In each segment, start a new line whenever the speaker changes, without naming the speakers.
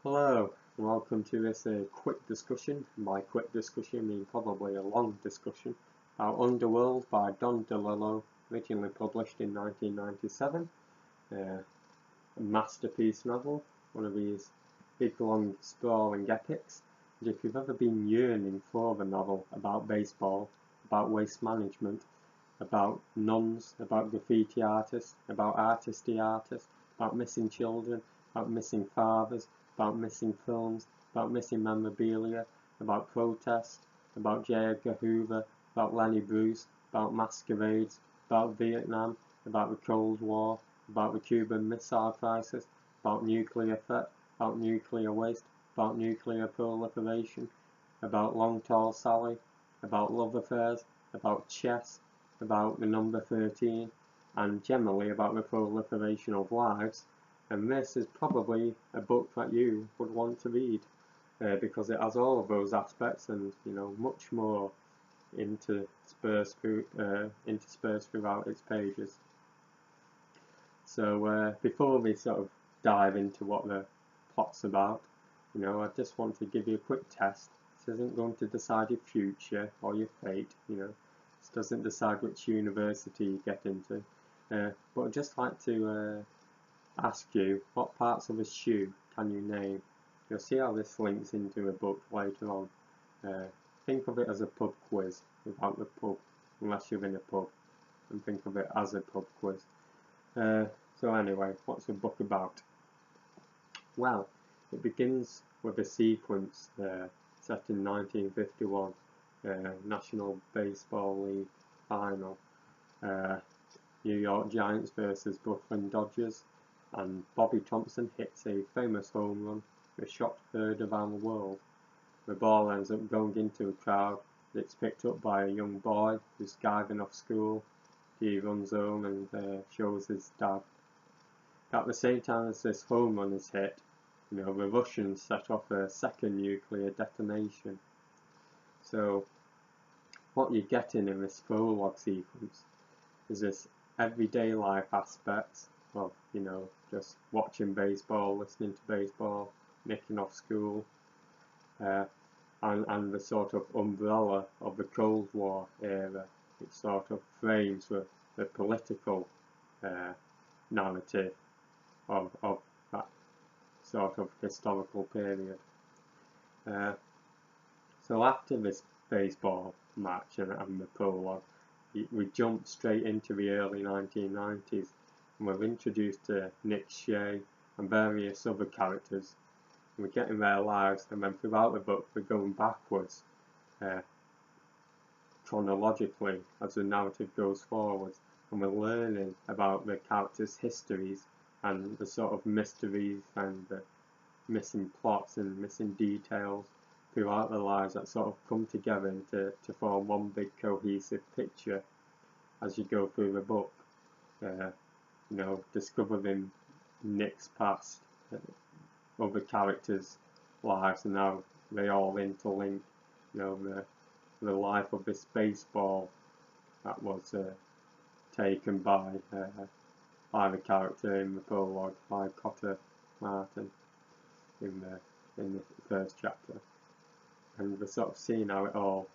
Hello, and welcome to this quick discussion. By quick discussion, I mean probably a long discussion about Underworld by Don DeLillo, originally published in 1997. A masterpiece novel, one of these big, long, sprawling epics. And if you've ever been yearning for the novel about baseball, about waste management, about nuns, about graffiti artists, about artisty artists, about missing children, about missing fathers, about missing films, about missing memorabilia, about protest, about J. Edgar Hoover, about Lenny Bruce, about masquerades, about Vietnam, about the Cold War, about the Cuban Missile Crisis, about nuclear threat, about nuclear waste, about nuclear proliferation, about Long Tall Sally, about love affairs, about chess, about the number 13, and generally about the proliferation of lives. And this is probably a book that you would want to read because it has all of those aspects and much more interspersed throughout its pages. So before we sort of dive into what the plot's about, I just want to give you a quick test. This isn't going to decide your future or your fate. This doesn't decide which university you get into. But I'd just like to ask you, what parts of a shoe can you name? You'll see how this links into a book later on. Think of it as a pub quiz without the pub, unless you're in a pub, and think of it as a pub quiz. So anyway, what's the book about? Well, it begins with a sequence set in 1951, National Baseball League final. New York Giants versus Brooklyn Dodgers, and Bobby Thompson hits a famous home run which shocked heard around the world. The ball ends up going into a crowd. It's picked up by a young boy who's skiving off school. He runs home and shows his dad. At the same time as this home run is hit, the Russians set off a second nuclear detonation. So what you're getting in this prologue sequence is this everyday life aspects of, just watching baseball, listening to baseball, nicking off school, and the sort of umbrella of the Cold War era. It sort of frames the political narrative of that sort of historical period. So after this baseball match and the prologue, we jump straight into the early 1990s, and we're introduced to Nick Shea and various other characters. And we're getting their lives, and then throughout the book we're going backwards chronologically as the narrative goes forward, and we're learning about the characters' histories and the sort of mysteries and the missing plots and missing details throughout their lives that sort of come together to form one big cohesive picture as you go through the book. Discovering Nick's past, other characters' lives, and how they all interlink. The life of this baseball that was taken by the character in the prologue by Cotter Martin in the first chapter, and we're sort of seeing how it all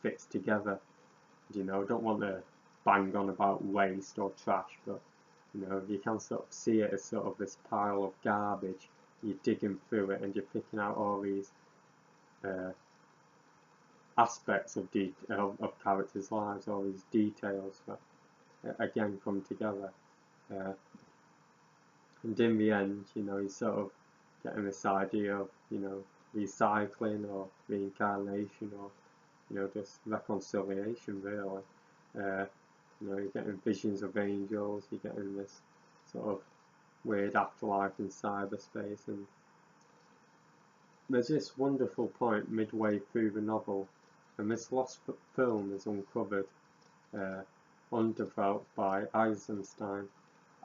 fits together. I don't want to bang on about waste or trash, but you can sort of see it as sort of this pile of garbage. You're digging through it and you're picking out all these aspects of characters' lives, all these details that again come together. And in the end, he's sort of getting this idea of recycling or reincarnation or just reconciliation, really. You're getting visions of angels, you're getting this sort of weird afterlife in cyberspace, and there's this wonderful point midway through the novel, and this lost film is uncovered, Underworld by Eisenstein,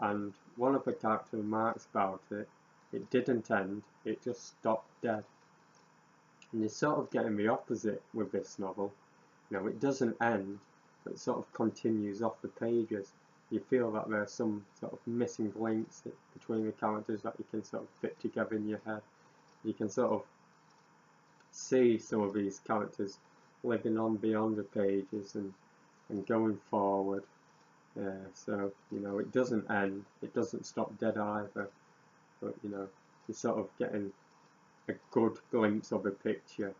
and one of the character remarks about it, it didn't end, it just stopped dead. And you're sort of getting the opposite with this novel. It doesn't end, but it sort of continues off the pages. you feel that there are some sort of missing links between the characters that you can sort of fit together in your head. You can sort of see some of these characters living on beyond the pages and going forward. So, you know, it doesn't end, it doesn't stop dead either, but, you know, you're sort of getting a good glimpse of a picture.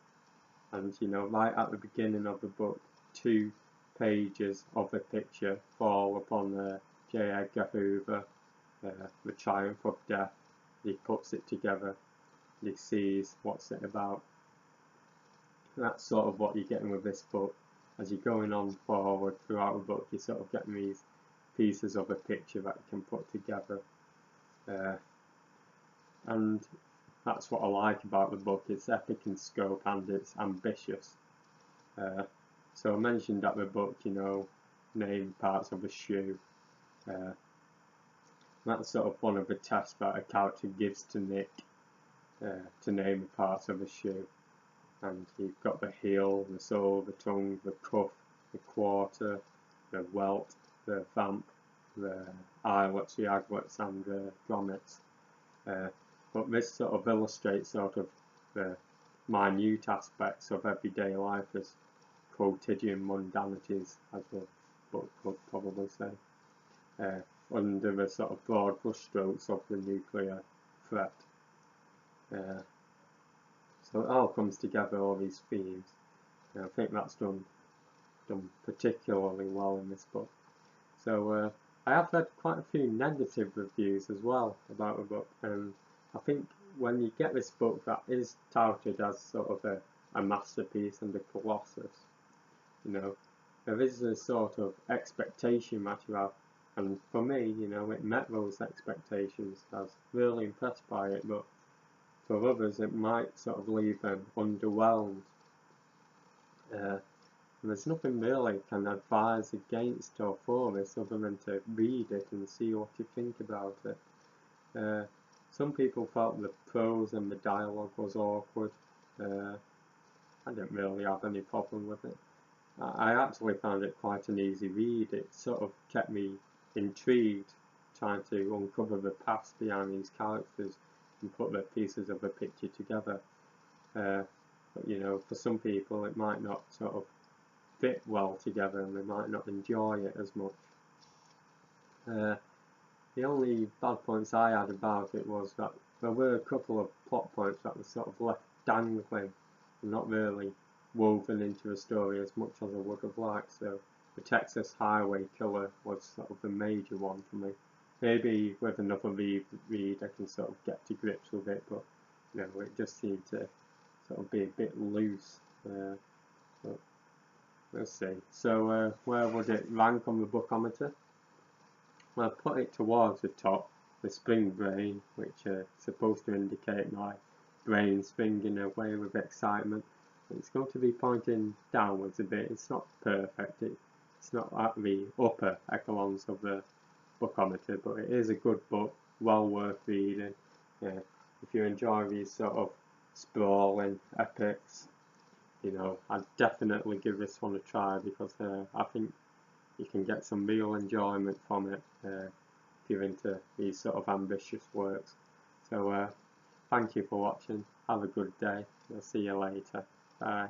And, you know, right at the beginning of the book, 2 pages of the picture fall upon J. Edgar Hoover, the triumph of death. He puts it together, he sees what's it about. And that's sort of what you're getting with this book. As you're going on forward throughout the book, you're sort of getting these pieces of a picture that you can put together. And that's what I like about the book. It's epic in scope and it's ambitious. So I mentioned that the book, you know, named parts of a shoe. That's sort of one of the tests that a character gives to Nick, to name the parts of a shoe. And you've got the heel, the sole, the tongue, the cuff, the quarter, the welt, the vamp, the eyelets, the aglets, and the grommets. But this sort of illustrates sort of the minute aspects of everyday life as quotidian mundanities, as the book could probably say, under the sort of broad brushstrokes of the nuclear threat. So it all comes together, all these themes. And I think that's done particularly well in this book. So I have read quite a few negative reviews as well about the book, and I think when you get this book that is touted as sort of a masterpiece and a colossus, you know, there is a sort of expectation that you have, and for me, you know, it met those expectations. I was really impressed by it, but for others it might sort of leave them underwhelmed. And there's nothing really can advise against or for this other than to read it and see what you think about it. Some people felt the prose and the dialogue was awkward. I didn't really have any problem with it. I actually found it quite an easy read. It sort of kept me intrigued, trying to uncover the past behind these characters and put the pieces of a picture together. But you know, for some people it might not sort of fit well together and they might not enjoy it as much. The only bad points I had about it was that there were a couple of plot points that were sort of left dangling and not really woven into the story as much as I would have liked. So the Texas Highway Killer was sort of the major one for me. Maybe with another read I can sort of get to grips with it, but you know, it just seemed to sort of be a bit loose. But let's see. So where would it rank on the bookometer? Well, I put it towards the top, the spring brain, which is supposed to indicate my brain springing away with excitement. It's going to be pointing downwards a bit. It's not perfect. It's not at the upper echelons of the bookometer, but it is a good book, well worth reading. If you enjoy these sort of sprawling epics, you know, I'd definitely give this one a try, because I think you can get some real enjoyment from it if you're into these sort of ambitious works. So thank you for watching. Have a good day. I'll see you later. Bye.